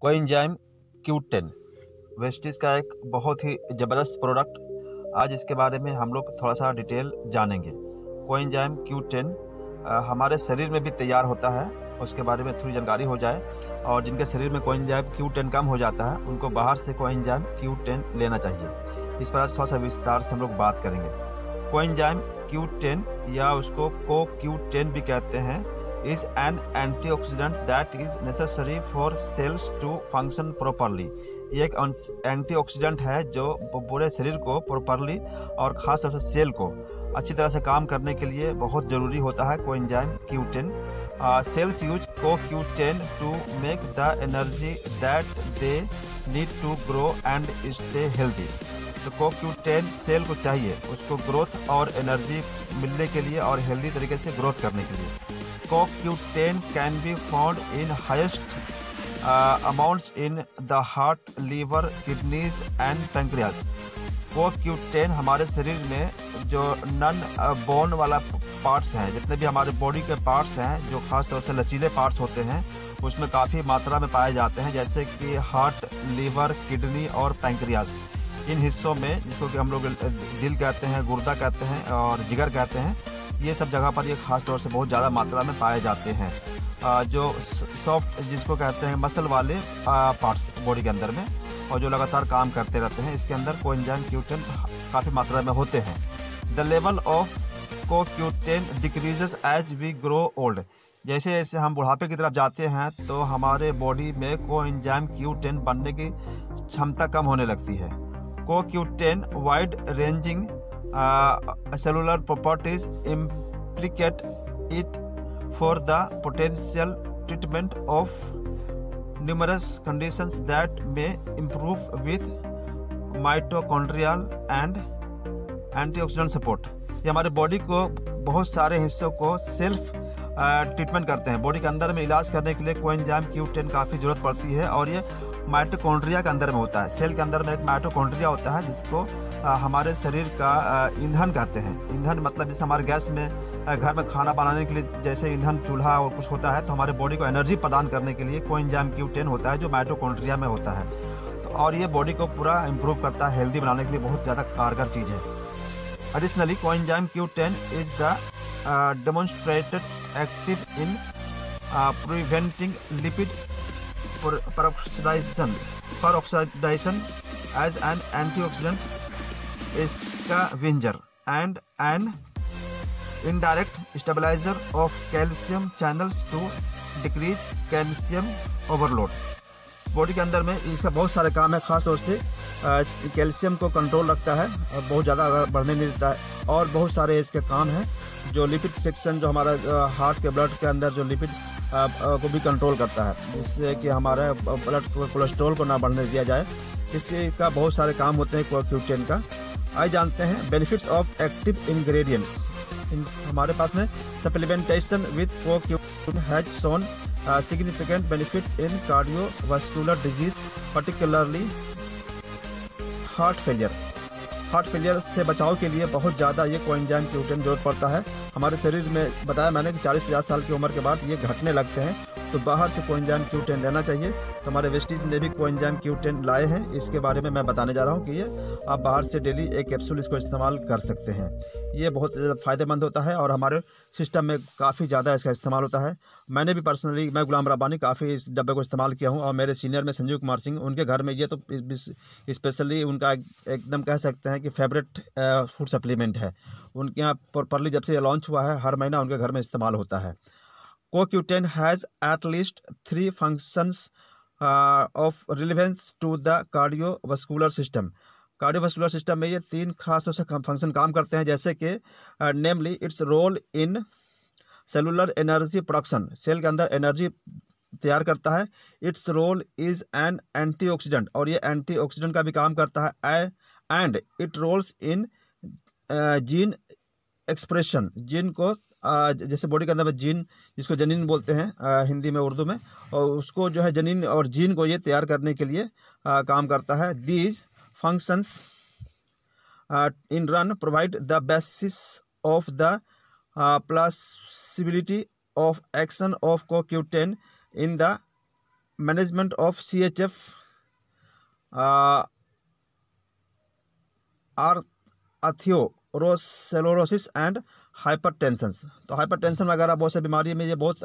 Coenzyme Q10 Vestige का एक बहुत ही ज़बरदस्त प्रोडक्ट। आज इसके बारे में हम लोग थोड़ा सा डिटेल जानेंगे। कोएंजाइम Q10 हमारे शरीर में भी तैयार होता है, उसके बारे में थोड़ी जानकारी हो जाए। और जिनके शरीर में कोएंजाइम Q10 कम हो जाता है उनको बाहर से कोएंजाइम Q10 लेना चाहिए। इस पर आज थोड़ा सा विस्तार से हम लोग बात करेंगे। कोएंजाइम Q10 या उसको CoQ10 भी कहते हैं is an antioxidant that is necessary for cells to function properly। ये एक एंटीऑक्सीडेंट है जो पूरे शरीर को प्रॉपरली और ख़ास तौर से सेल को अच्छी तरह से काम करने के लिए बहुत ज़रूरी होता है coenzyme Q10। Cells use CoQ10 to make the energy that they need to grow and stay healthy. तो CoQ10 सेल को चाहिए उसको ग्रोथ और एनर्जी मिलने के लिए और हेल्दी तरीके से ग्रोथ करने के लिए। CoQ10 can be found in highest amounts in the heart, liver, kidneys and pancreas। CoQ10 हमारे शरीर में जो नन बोन वाला पार्ट्स हैं, जितने भी हमारे बॉडी के पार्ट्स हैं जो खास तौर से लचीले पार्ट्स होते हैं उसमें काफ़ी मात्रा में पाए जाते हैं, जैसे कि हार्ट, लीवर, किडनी और पैंक्रियास। इन हिस्सों में जिसको कि हम लोग दिल कहते हैं, गुर्दा कहते हैं और जिगर कहते हैं, ये सब जगह पर ये खास तौर से बहुत ज़्यादा मात्रा में पाए जाते हैं। जो सॉफ्ट जिसको कहते हैं मसल वाले पार्ट्स बॉडी के अंदर में और जो लगातार काम करते रहते हैं, इसके अंदर कोएंजाइम Q10 काफ़ी मात्रा में होते हैं। The level of CoQ10 decreases as we grow old. जैसे जैसे हम बुढ़ापे की तरफ जाते हैं तो हमारे बॉडी में कोएंजाइम Q10 बनने की क्षमता कम होने लगती है। CoQ10 wide ranging cellular properties implicate it for the potential treatment of numerous conditions that may improve with mitochondrial and antioxidant support। ये हमारे बॉडी को बहुत सारे हिस्सों को सेल्फ ट्रीटमेंट करते हैं। बॉडी के अंदर में इलाज करने के लिए कोएंजाइम Q10 काफ़ी ज़रूरत पड़ती है और ये माइटोकॉन्ड्रिया के अंदर में होता है। सेल के अंदर में एक माइटोकॉन्ड्रिया होता है जिसको हमारे शरीर का ईंधन कहते हैं। ईंधन मतलब जैसे हमारे गैस में घर में खाना बनाने के लिए जैसे ईंधन चूल्हा और कुछ होता है, तो हमारे बॉडी को एनर्जी प्रदान करने के लिए कोएंजाइम Q10 होता है जो माइटोकॉन्ड्रिया में होता है। तो और ये बॉडी को पूरा इम्प्रूव करता है, हेल्दी बनाने के लिए बहुत ज़्यादा कारगर चीज़ है। Additionally coenzyme Q10 is the demonstrated active in preventing lipid peroxidation as an antioxidant, scavenger and an indirect stabilizer of calcium channels to decrease calcium overload। Body के अंदर में इसका बहुत सारे काम है, खास तौर से कैल्शियम को कंट्रोल रखता है, बहुत ज़्यादा बढ़ने नहीं देता है। और बहुत सारे इसके काम हैं जो लिपिड सेक्शन, जो हमारा हार्ट के ब्लड के अंदर जो लिपिड को भी कंट्रोल करता है, जिससे कि हमारे ब्लड कोलेस्ट्रॉल को ना बढ़ने दिया जाए। इससे का बहुत सारे काम होते हैं CoQ10 का। आइए जानते हैं बेनिफिट्स ऑफ एक्टिव इंग्रेडिएंट्स। हमारे पास में supplementation with CoQ10 has shown significant benefits in cardiovascular disease, particularly heart failure. Heart failure से बचाव के लिए बहुत ज़्यादा ये कोएंजाइम Q10 जरूरत पड़ता है। हमारे शरीर में बताया मैंने कि 40-50 साल की उम्र के बाद ये घटने लगते हैं, तो बाहर से कोएंजाइम Q10 लेना चाहिए। तो हमारे वेस्टीज ने भी कोएंजाइम Q10 लाए हैं, इसके बारे में मैं बताने जा रहा हूँ कि ये आप बाहर से डेली एक कैप्सूल इसको इस्तेमाल कर सकते हैं। ये बहुत फ़ायदेमंद होता है और हमारे सिस्टम में काफ़ी ज़्यादा इसका इस्तेमाल होता है। मैंने भी पर्सनली, मैं गुलाम रब्बानी काफ़ी इस डब्बे को इस्तेमाल किया हूँ और मेरे सीनियर में संजीव कुमार सिंह, उनके घर में ये तो स्पेशली उनका एकदम कह सकते हैं कि फेवरेट फूड सप्लीमेंट है। उनके यहाँ प्रॉपरली जब से ये लॉन्च हुआ है हर महीना उनके घर में इस्तेमाल होता है। CoQ10 has at least 3 functions of relevance to the cardiovascular system. Cardiovascular system में ये 3 खास तौर से फंक्शन काम करते हैं, जैसे कि namely its role in cellular energy production. Cell के अंदर एनर्जी तैयार करता है। Its role is an antioxidant, और ये एंटीऑक्सीडेंट का भी काम करता है। And it roles in gene expression. Gene को जैसे बॉडी के अंदर में जीन, जिसको जनीन बोलते हैं हिंदी में, उर्दू में, और उसको जो है जनीन और जीन को ये तैयार करने के लिए काम करता है। These functions in turn provide the basis of the plausibility of action of CoQ10 in the management of CHF atherosclerosis and hypertension. तो हाइपरटेंशन वगैरह बहुत से बीमारी में ये बहुत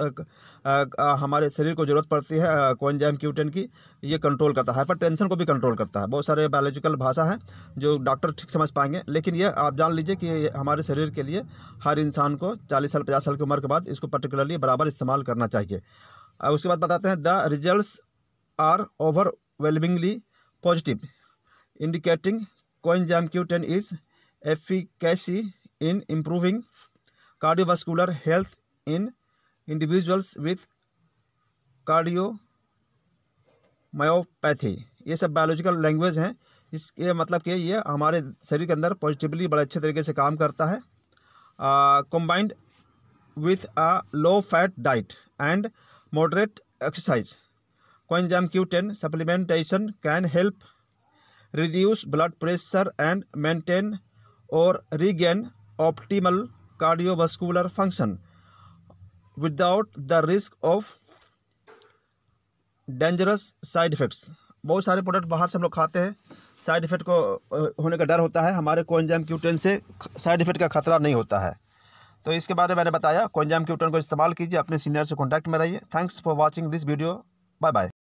हमारे शरीर को ज़रूरत पड़ती है कोएंजाइम Q10 की। ये कंट्रोल करता है, हाइपरटेंशन को भी कंट्रोल करता है। बहुत सारे बायोलॉजिकल भाषा है जो डॉक्टर ठीक समझ पाएंगे, लेकिन ये आप जान लीजिए कि ये हमारे शरीर के लिए हर इंसान को 40 साल 50 साल की उम्र के बाद इसको पर्टिकुलरली बराबर इस्तेमाल करना चाहिए। उसके बाद बताते हैं the results are overwhelmingly positive indicating coenzyme Q10 is efficacy in improving cardiovascular health in individuals with cardiomyopathy। ये सब बायोलॉजिकल लैंग्वेज हैं। इसके मतलब कि ये हमारे शरीर के अंदर पॉजिटिवली बड़े अच्छे तरीके से काम करता है। combined with a low fat diet and moderate exercise, coenzyme Q10 supplementation can help reduce blood pressure and maintain or regain optimal cardiovascular function without the risk of dangerous side effects। बहुत सारे product बाहर से हम लोग खाते हैं, side effect को होने का डर होता है। हमारे कोएंजाइम Q10 से साइड इफेक्ट का खतरा नहीं होता है। तो इसके बारे में मैंने बताया। कोएंजाइम Q10 को इस्तेमाल कीजिए, अपने सीनियर से कॉन्टैक्ट में रहिए। Thanks for watching this video. Bye bye.